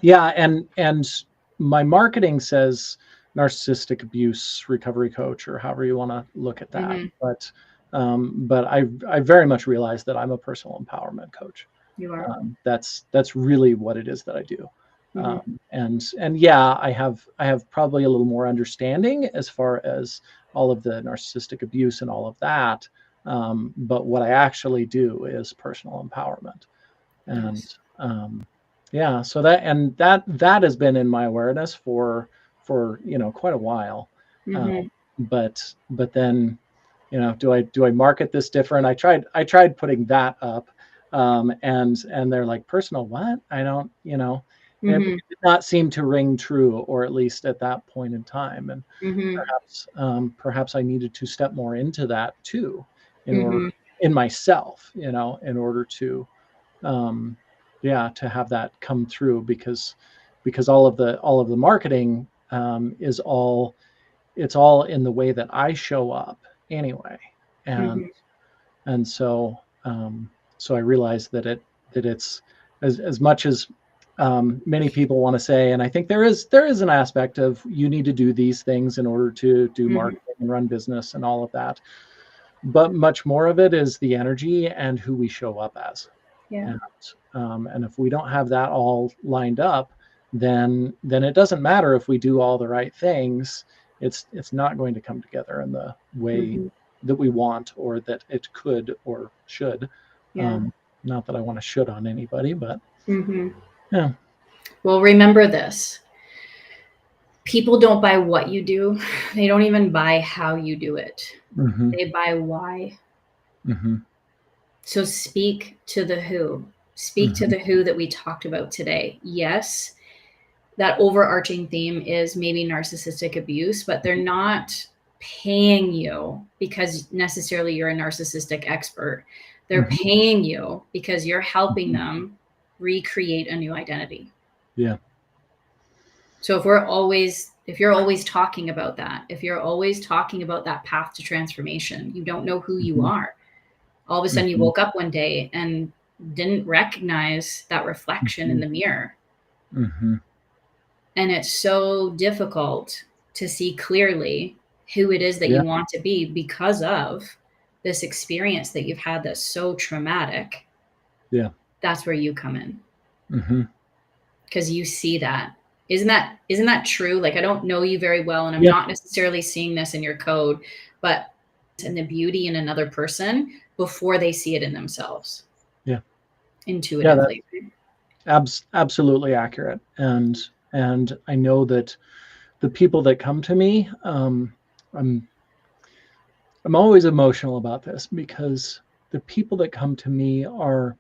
And my marketing says narcissistic abuse recovery coach, or however you want to look at that. But I very much realize that I'm a personal empowerment coach. You are. That's really what it is that I do. And yeah, I have probably a little more understanding as far as all of the narcissistic abuse and all of that. But what I actually do is personal empowerment. And yeah, so that has been in my awareness for for quite a while. Mm-hmm. But then, do I market this different? I tried putting that up, and they're like, personal what? I don't, it Mm-hmm. did not seem to ring true, or at least at that point in time. And Mm-hmm. perhaps I needed to step more into that too, in order Mm-hmm. in myself, in order to, um, to have that come through, because all of the marketing, it's all in the way that I show up anyway. and Mm-hmm. and so, so I realized that it's as much as, many people want to say, and I think there is an aspect of, you need to do these things in order to do Mm-hmm. marketing and run business and all of that, but much more of it is the energy and who we show up as. Yeah. And if we don't have that all lined up, then it doesn't matter if we do all the right things. It's not going to come together in the way Mm-hmm. that we want, or that it could or should. Yeah. Not that I want to should on anybody, but Mm-hmm. yeah. Well, remember this. People don't buy what you do. They don't even buy how you do it. Mm-hmm. They buy why. Mm-hmm. So speak to the who. Speak to Mm-hmm. the who that we talked about today. Yes, that overarching theme is maybe narcissistic abuse, but they're not paying you because necessarily you're a narcissistic expert. They're Mm-hmm. paying you because you're helping them recreate a new identity. Yeah. So if you're always talking about that, if you're always talking about that path to transformation, you don't know who you Mm-hmm. are. All of a sudden you Mm-hmm. woke up one day and didn't recognize that reflection in the mirror. Mm-hmm. And it's so difficult to see clearly who it is that Yeah. you want to be because of this experience that you've had that's so traumatic. Yeah. That's where you come in. Mm-hmm. Because you see that. Isn't that true? Like, I don't know you very well, and I'm Yeah. not necessarily seeing this in your code, but in the beauty in another person before they see it in themselves. Yeah. Intuitively. Absolutely accurate. And I know that the people that come to me, I'm always emotional about this, because the people that come to me are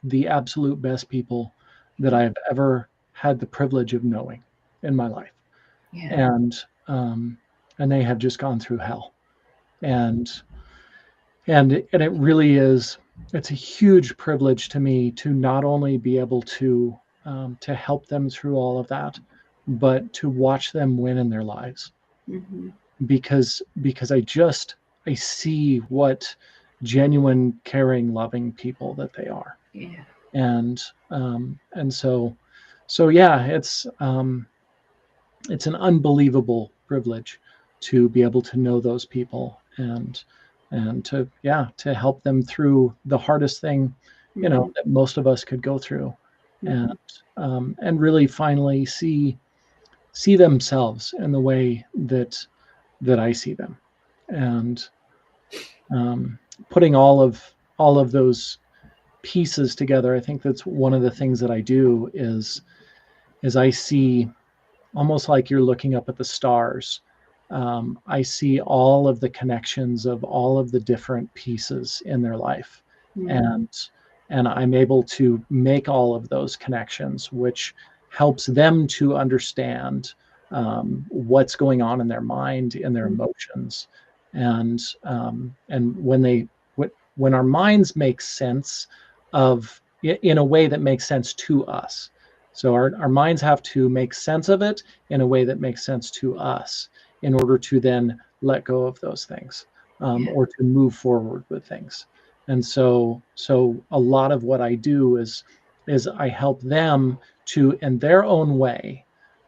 the absolute best people that I've ever had the privilege of knowing in my life. Yeah. And they have just gone through hell. And it really is, it's a huge privilege to me to not only be able to help them through all of that, but to watch them win in their lives. Mm-hmm. because I see what genuine, caring, loving people that they are. Yeah. And yeah, it's an unbelievable privilege to be able to know those people, and to help them through the hardest thing, Mm-hmm. that most of us could go through. Mm-hmm. And really finally see themselves in the way that I see them. And putting all of those pieces together, I think that's one of the things that I do is I see, almost like you're looking up at the stars. I see all of the connections of all of the different pieces in their life, Mm-hmm. and I'm able to make all of those connections, which helps them to understand what's going on in their mind, in their emotions. And when our minds make sense of, in a way that makes sense to us. So our minds have to make sense of it in a way that makes sense to us, in order to then let go of those things, or to move forward with things. And so a lot of what I do is I help them to, in their own way,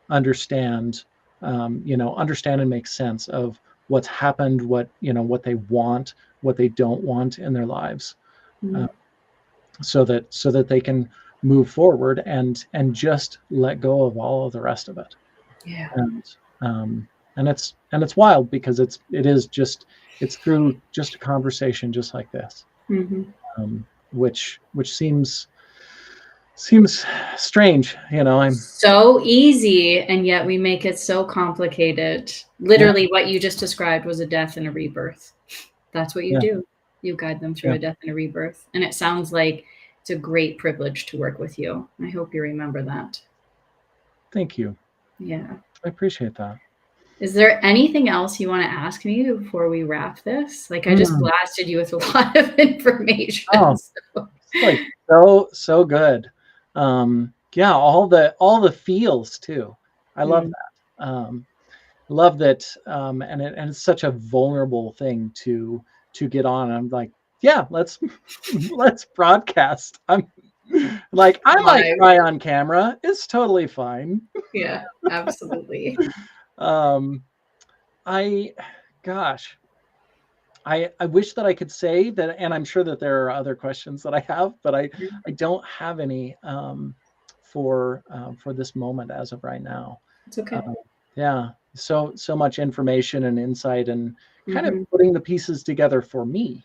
understand, understand and make sense of what's happened, what they want, what they don't want in their lives, Mm-hmm. so that they can move forward and just let go of all of the rest of it. Yeah. And it's wild, because it's through just a conversation just like this, Mm-hmm. which seems seems strange. I'm So easy, and yet we make it so complicated. Literally, what you just described was a death and a rebirth. That's what you yeah, do. You guide them through yeah. a death and a rebirth. And it sounds like it's a great privilege to work with you. I hope you remember that. Thank you. Yeah. I appreciate that. Is there anything else you want to ask me before we wrap this? Like, I just blasted you with a lot of information. Oh, So. like so good. Yeah, all the feels too. I love that. Love that. And it's such a vulnerable thing to get on. I'm like, yeah, let's broadcast. I'm like, I might cry on camera. It's totally fine. Yeah, absolutely. Gosh, I wish that I could say that, and I'm sure that there are other questions that I have, but I don't have any for this moment as of right now. It's okay. Yeah, so much information and insight, and kind of putting the pieces together for me,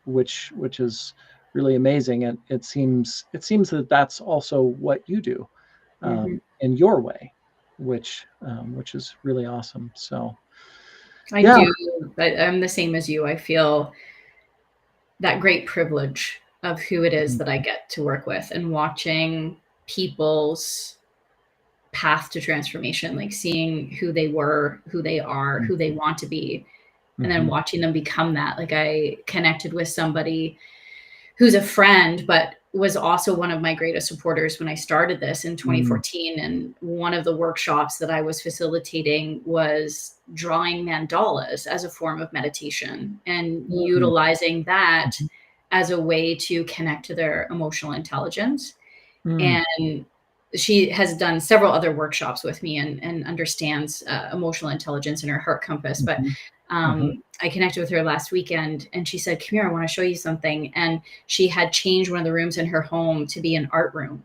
which is really amazing. And it seems that that's also what you do in your way, which is really awesome. So. I do. I'm the same as you. I feel that great privilege of who it is that I get to work with, and watching people's path to transformation, like seeing who they were, who they are, who they want to be, and then watching them become that. Like, I connected with somebody who's a friend, but was also one of my greatest supporters when I started this in 2014. And one of the workshops that I was facilitating was drawing mandalas as a form of meditation, and utilizing that as a way to connect to their emotional intelligence. And she has done several other workshops with me, and understands emotional intelligence in her heart compass. But I connected with her last weekend, and she said, "Come here, I want to show you something." And she had changed one of the rooms in her home to be an art room.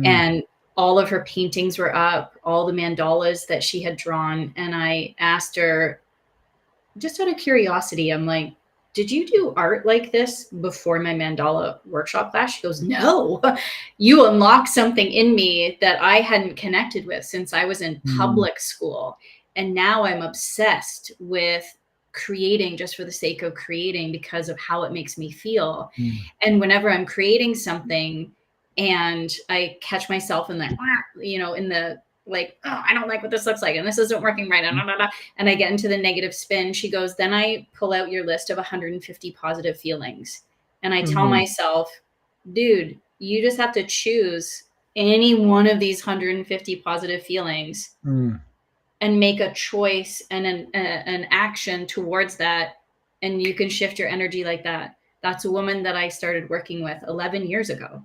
And all of her paintings were up, all the mandalas that she had drawn. And I asked her, just out of curiosity, I'm like, "Did you do art like this before my mandala workshop class?" She goes, "No, you unlocked something in me that I hadn't connected with since I was in public school. And now I'm obsessed with creating just for the sake of creating, because of how it makes me feel. And whenever I'm creating something and I catch myself in the, in the, like, oh, I don't like what this looks like, and this isn't working right, and I get into the negative spin," she goes, "Then I pull out your list of 150 positive feelings. And I tell myself, dude, you just have to choose any one of these 150 positive feelings and make a choice and an action towards that. And you can shift your energy like that." That's a woman that I started working with 11 years ago.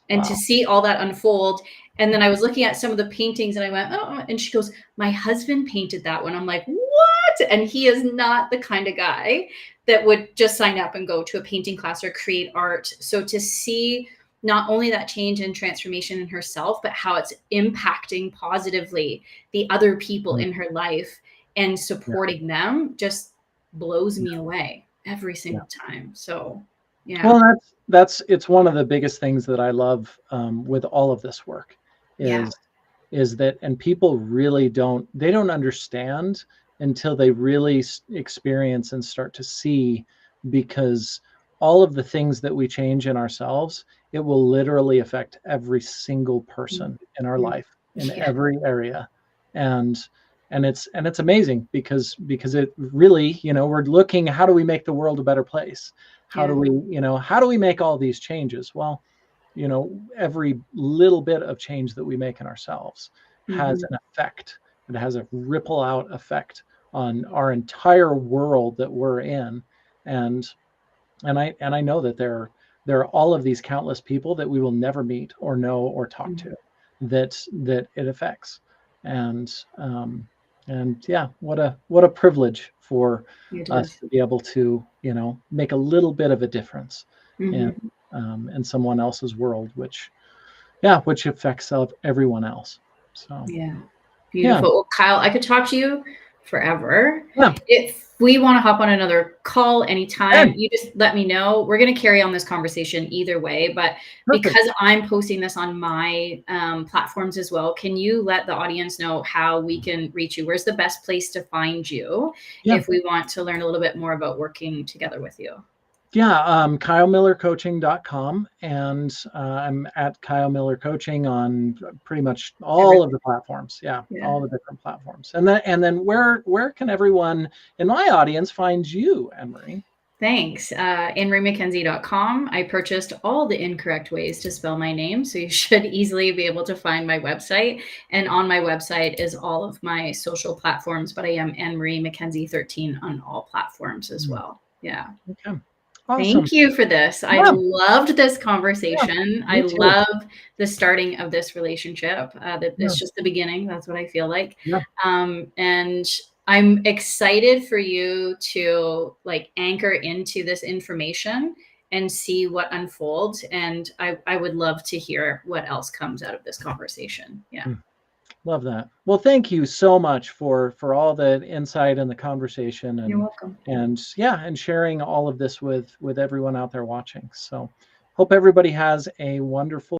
And to see all that unfold. And then I was looking at some of the paintings, and I went, "Oh," and she goes, "My husband painted that one." I'm like, "What?" And he is not the kind of guy that would just sign up and go to a painting class or create art. So to see not only that change and transformation in herself, but how it's impacting positively the other people in her life and supporting them, just blows me away every single time. So, yeah. Well, it's one of the biggest things that I love with all of this work is that, and people really don't understand until they really experience and start to see, because all of the things that we change in ourselves, it will literally affect every single person in our life in every area. And it's amazing because it really, we're looking, how do we make the world a better place? How do we make all these changes? Well, every little bit of change that we make in ourselves has an effect. It has a ripple out effect on our entire world that we're in. And I know that there are all of these countless people that we will never meet or know or talk to that it affects. And yeah, what a privilege for us to be able to, make a little bit of a difference in someone else's world, which affects everyone else. So yeah, beautiful. Well, Kyle, I could talk to you forever. Yeah. If we want to hop on another call anytime, Yeah. you just let me know. We're going to carry on this conversation either way, but Perfect. because I'm posting this on my platforms as well, can you let the audience know how we can reach you? Where's the best place to find you if we want to learn a little bit more about working together with you? Yeah, KyleMillerCoaching.com, and I'm at Kyle Miller Coaching on pretty much all of the platforms. Yeah, all the different platforms. And then where can everyone in my audience find you, AnnMarie? Thanks. AnnMarieMcKenzie.com. I purchased all the incorrect ways to spell my name, so you should easily be able to find my website. And on my website is all of my social platforms, but I am AnnMarie McKenzie 13 on all platforms as well. Yeah. Okay. Awesome. Thank you for this. I loved this conversation. I love the starting of this relationship. It's just the beginning. That's what I feel like. And I'm excited for you to like anchor into this information and see what unfolds. And I would love to hear what else comes out of this conversation. Yeah. Love that. Well, thank you so much for all the insight and the conversation, and you're welcome. And sharing all of this with everyone out there watching. So hope everybody has a wonderful